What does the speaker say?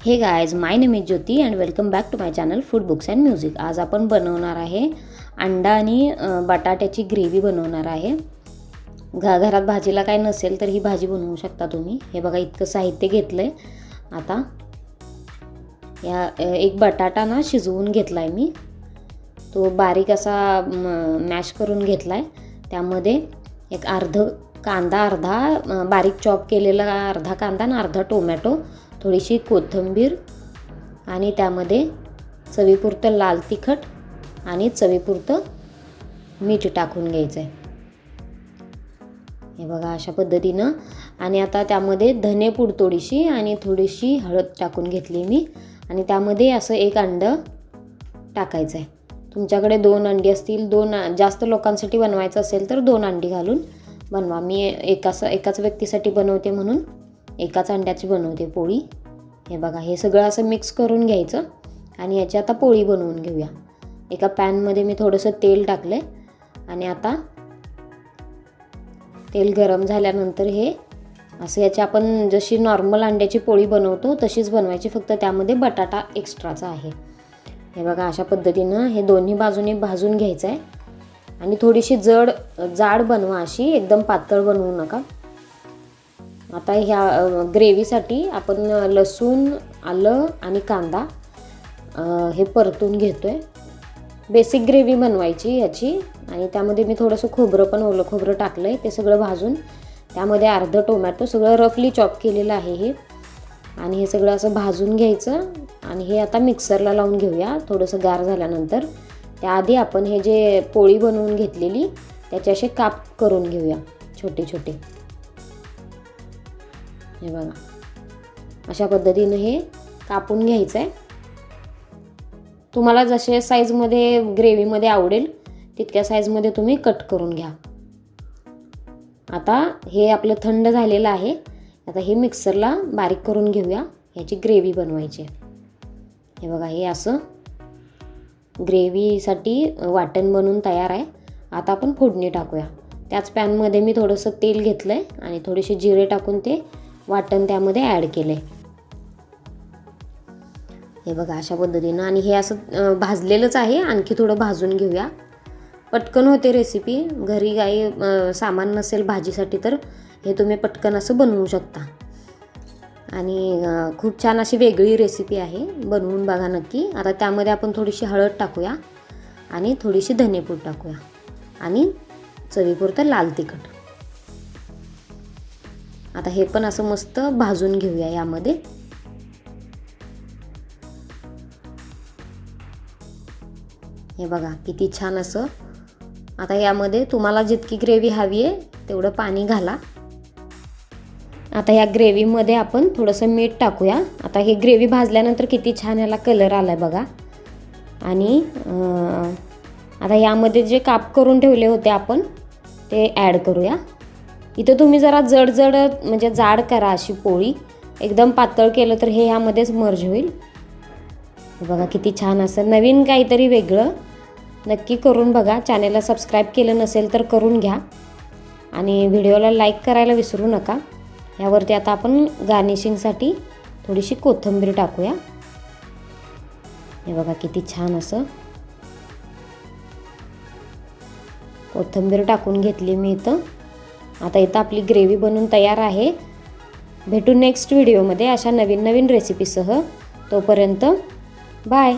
हे guys, my name is Jyoti and welcome back to my channel food books and music. आज आपण बनवणार आहे अंडा आणि बटाट्याची ग्रेव्ही बनवणार आहे। घरात भाजीला काय नसेल तर ही भाजी बनवू शकता तुम्ही। हे बघा, इतकं साहित्य घेतलंय। आता या एक बटाटा ना शिजवून घेतलाय मी, तो बारीक असा मॅश करून घेतलाय। त्यामध्ये एक कांदा, अर्धा बारीक चॉप केलेला अर्धा कांदा आणि अर्धा टोमॅटो, थोडीशी कोथिंबीर आणि त्यामध्ये चवीपुरतं लाल तिखट आणि चवीपुरतं मीठ टाकून घ्यायचं आहे। हे बघा, अशा पद्धतीनं। आणि आता त्यामध्ये धनेपूड थोडीशी आणि थोडीशी हळद टाकून घेतली मी आणि त्यामध्ये असं एक अंडं टाकायचं आहे। तुमच्याकडे 2 अंडी असतील, जास्त लोकांसाठी बनवायचं असेल तर 2 अंडी घालून बनवा। मी एकाच व्यक्तीसाठी बनवते म्हणून एकाच अंड्याची बनवते पोळी। हे बघा, हे सगळं असं मिक्स करून घ्यायचं आणि याची आता पोळी बनवून घेऊया। एका पॅनमध्ये मी थोडंसं तेल टाकलं आणि आता तेल गरम झाल्यानंतर हे असं याची आपण जशी नॉर्मल अंड्याची पोळी बनवतो तशीच बनवायची, फक्त त्यामध्ये बटाटा एक्स्ट्राचा आहे। हे बघा, अशा पद्धतीनं हे दोन्ही बाजूनी भाजून घ्यायचं आहे आणि थोडीशी जाड बनवा, अशी एकदम पातळ बनवू नका। आता ह्या ग्रेव्हीसाठी आपण लसूण, आलं आणि कांदा हे परतून घेतोय। बेसिक ग्रेव्ही बनवायची याची। आणि त्यामध्ये मी थोडंसं ओलं खोबरं टाकलंय, ते सगळं भाजून त्यामध्ये अर्धा टोमॅटो सगळं रफली चॉप केलेलं आहे हे, आणि हे सगळं असं भाजून घ्यायचं आणि हे आता मिक्सरला लावून घेऊया थोडंसं गार झाल्यानंतर। त्याआधी आपण हे जे पोळी बनवून घेतलेली त्याचे असे काप करून घेऊया छोटे छोटे। हे बघा, अशा पद्धतीने हे कापून घ्यायचं आहे। तुम्हाला जसे साईजमध्ये ग्रेव्हीमध्ये आवडेल तितक्या साईजमध्ये तुम्ही कट करून घ्या। आता हे आपलं थंड झालेलं आहे। आता हे मिक्सरला बारीक करून घेऊया, ह्याची ग्रेव्ही बनवायची आहे। हे बघा, हे असं ग्रेव्हीसाठी वाटण बनवून तयार आहे। आता आपण फोडणी टाकूया। त्याच पॅनमध्ये मी थोडंसं तेल घेतलं आहे आणि थोडेसे जिरे टाकून ते वाटण त्यामध्ये ॲड केलं आहे। हे बघा, अशा पद्धतीनं। आणि हे असं भाजलेलंच आहे, आणखी थोडं भाजून घेऊया। पटकन होते रेसिपी। घरी काही सामान नसेल भाजीसाठी तर हे तुम्ही पटकन असं बनवू शकता। आणि खूप छान अशी वेगळी रेसिपी आहे, बनवून बघा नक्की। आता त्यामध्ये आपण थोडीशी हळद टाकूया आणि थोडीशी धनेपूड टाकूया आणि चवीपुरतं लाल तिखट। आता हे पण असं मस्त भाजून घेऊया यामध्ये। हे बघा, किती छान असं। आता यामध्ये तुम्हाला जितकी ग्रेव्ही हवी आहे तेवढं पाणी घाला। आता या ग्रेव्हीमध्ये आपण थोडंसं मीठ टाकूया। आता हे ग्रेव्ही भाजल्यानंतर किती छान याला कलर आलाय बघा। आणि आता यामध्ये जे काप करून ठेवले होते आपण ते ॲड करूया। इथं तुम्ही जरा जड म्हणजे जाड करा अशी पोळी, एकदम पातळ केलं तर हे ह्यामध्येच मर्ज होईल। हे बघा, किती छान असं नवीन काहीतरी वेगळं नक्की करून बघा। चॅनेलला सबस्क्राईब केलं नसेल तर करून घ्या आणि व्हिडिओला लाईक करायला विसरू नका। यावरती आता आपण गार्निशिंगसाठी थोडीशी कोथिंबीर टाकूया। हे बघा, किती छान असं कोथिंबीर टाकून घेतली मी इथं। आता इथं आपली ग्रेव्ही बनवून तयार आहे। भेटू नेक्स्ट व्हिडिओमध्ये अशा नवीन रेसिपीसह। तोपर्यंत बाय।